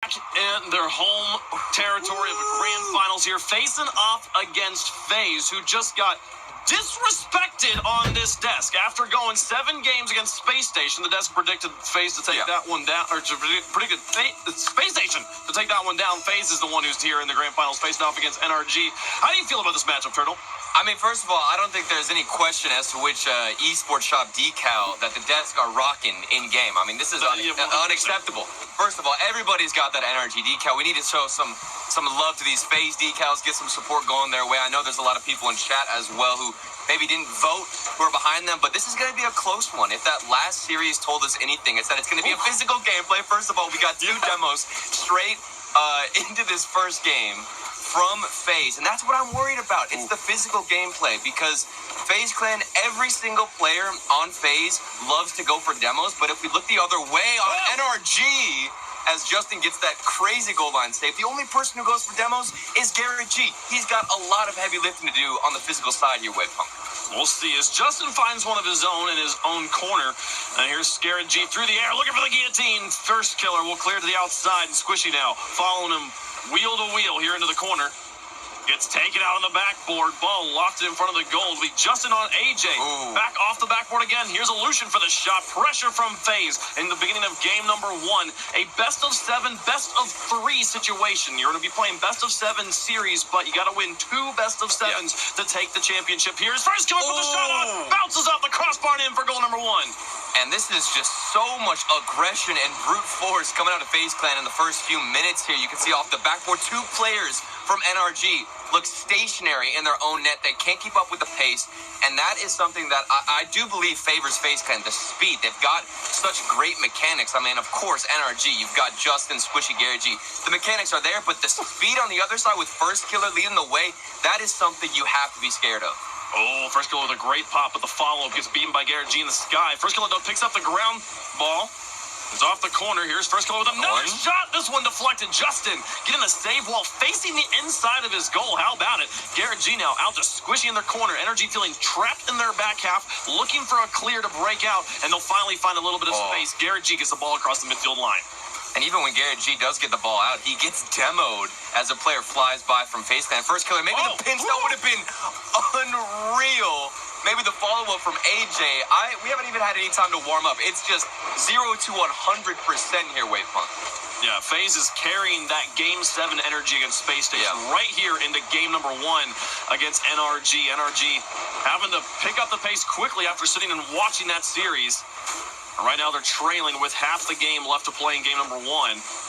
back in their home territory of the grand finals here, facing off against FaZe, who just got disrespected on this desk after going 7 games against Space Station. The desk predicted FaZe to take that one down, or predicted Space Station to take that one down. FaZe is the one who's here in the grand finals, facing off against NRG. How do you feel about this matchup, Turtle? I mean, first of all, I don't think there's any question as to which esports shop decal that the desk are rocking in-game. I mean, this is unacceptable. First of all, everybody's got that NRG decal. We need to show some love to these FaZe decals, get some support going their way. I know there's a lot of people in chat as well who maybe didn't vote, who are behind them, but this is going to be a close one. If that last series told us anything, it's that it's going to be a physical gameplay. First of all, we got 2 demos straight into this first game from FaZe, and that's what I'm worried about. It's the physical gameplay, because FaZe Clan, every single player on FaZe loves to go for demos, but if we look the other way on NRG, as Justin gets that crazy goal line save, the only person who goes for demos is Garrett G. He's got a lot of heavy lifting to do on the physical side here, Wavepunk. We'll see as Justin finds one of his own in his own corner. And here's Garrett G through the air, looking for the guillotine. First killer will clear to the outside, and Squishy now following him wheel to wheel here into the corner. Gets taken out on the backboard. Ball lofted in front of the goal. It'll be Justin on AJ. Ooh. Back off the backboard again. Here's a Lucian for the shot. Pressure from FaZe in the beginning of game number 1. A best of 7, best of 3 situation. You're going to be playing best of 7 series, but you got to win 2 best of 7s to take the championship. Here's first killer with the shot on. Bounces off the crossbar and in for goal number 1. And this is just so much aggression and brute force coming out of FaZe Clan in the first few minutes here. You can see off the backboard, 2 players from NRG look stationary in their own net. They can't keep up with the pace, and that is something that I do believe favors FaZe Clan, the speed. They've got such great mechanics. I mean, of course, NRG, you've got Justin, Squishy, Garrett G. The mechanics are there, but the speed on the other side with First Killer leading the way, that is something you have to be scared of. Oh, First Killer with a great pop, but the follow-up gets beaten by Garrett G in the sky. First Killer, though, picks up the ground ball. It's off the corner. Here's First Killer with another shot. This one deflected. Justin getting a save while facing the inside of his goal. How about it? Garrett G now out to Squishy in their corner. NRG feeling trapped in their back half, looking for a clear to break out, and they'll finally find a little bit of space. Garrett G gets the ball across the midfield line. And even when Garrett G does get the ball out, he gets demoed as a player flies by from FaZe Clan. First Killer, maybe the pinch that would have been unreal. Maybe the follow-up from AJ. We haven't even had any time to warm up. It's just 0 to 100% here, Wavepunk. Yeah, FaZe is carrying that Game 7 energy against Space Station right here into game number 1 against NRG. NRG having to pick up the pace quickly after sitting and watching that series. Right now they're trailing with half the game left to play in game number 1,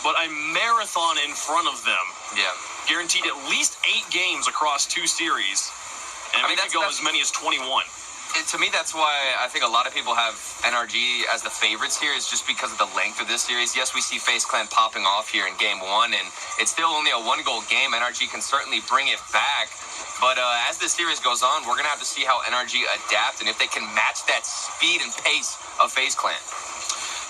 but a marathon in front of them. Yeah. Guaranteed at least 8 games across 2 series. And I mean, maybe go as many as 21. To me, that's why I think a lot of people have NRG as the favorites here, is just because of the length of this series. Yes, we see FaZe Clan popping off here in game 1, and it's still only a 1-goal game. NRG can certainly bring it back. But as this series goes on, we're going to have to see how NRG adapt and if they can match that speed and pace of FaZe Clan.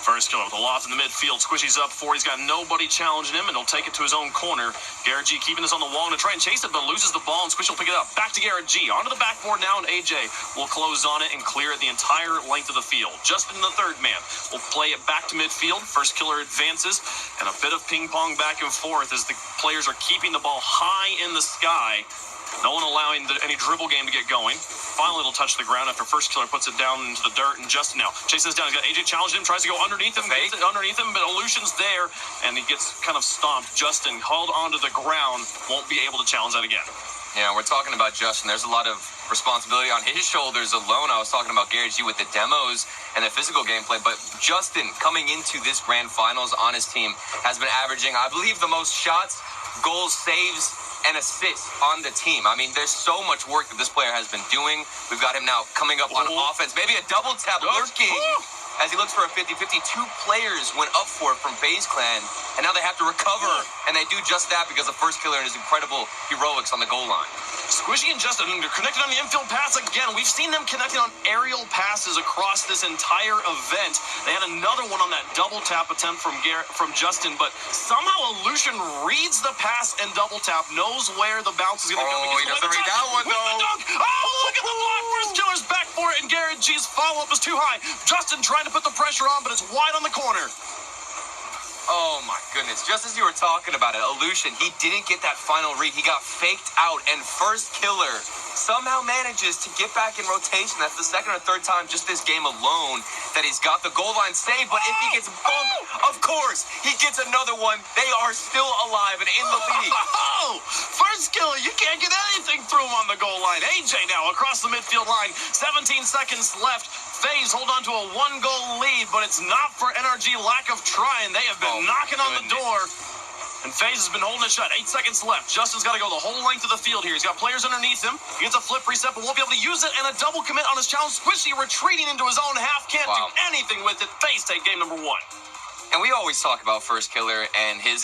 First killer with a loft in the midfield. Squishy's up 4. He's got nobody challenging him, and he'll take it to his own corner. Garrett G keeping this on the wall to try and chase it, but loses the ball, and Squishy will pick it up. Back to Garrett G. Onto the backboard now, and AJ will close on it and clear it the entire length of the field. Justin, the third man, will play it back to midfield. First killer advances, and a bit of ping-pong back and forth as the players are keeping the ball high in the sky. No one allowing any dribble game to get going. Finally, it'll touch the ground after First Killer puts it down into the dirt. And Justin now chases down. He's got AJ challenged him, tries to go underneath him, gets it underneath him, but Illusion's there, and he gets kind of stomped. Justin held onto the ground, won't be able to challenge that again. Yeah, we're talking about Justin. There's a lot of responsibility on his shoulders alone. I was talking about Garrett G with the demos and the physical gameplay, but Justin coming into this grand finals on his team has been averaging, I believe, the most shots, goals, saves, and assists on the team. I mean, there's so much work that this player has been doing. We've got him now coming up on offense. Maybe a double tap lurking as he looks for a 50-50. 2 players went up for it from FaZe Clan, and now they have to recover, and they do just that because of First Killer and his incredible heroics on the goal line. Squishy and Justin are connected on the infield pass again. We've seen them connected on aerial passes across this entire event. They had another one on that double tap attempt from Justin, but somehow Illusion reads the pass and double tap, knows where the bounce is going to come. Oh, he doesn't read that one, though. Oh, look at the block. First Killer's back for it, and Garrett G's follow-up is too high. Justin trying to put the pressure on, but it's wide on the corner. Oh my goodness. Just as you were talking about it, Illusion, he didn't get that final read. He got faked out, and First Killer somehow manages to get back in rotation. That's the second or third time just this game alone that he's got the goal line saved. But if he gets bumped, of course, he gets another one. They are still alive and in the lead. Oh, First Killer, you can't get anything through him on the goal line. AJ now across the midfield line. 17 seconds left. FaZe hold on to a 1-goal lead, but it's not for NRG lack of trying. They have been knocking on the door. And FaZe has been holding it shut. 8 seconds left. Justin's got to go the whole length of the field here. He's got players underneath him. He gets a flip reset, but won't be able to use it. And a double commit on his challenge. Squishy retreating into his own half. Can't do anything with it. FaZe take game number 1. And we always talk about First Killer and his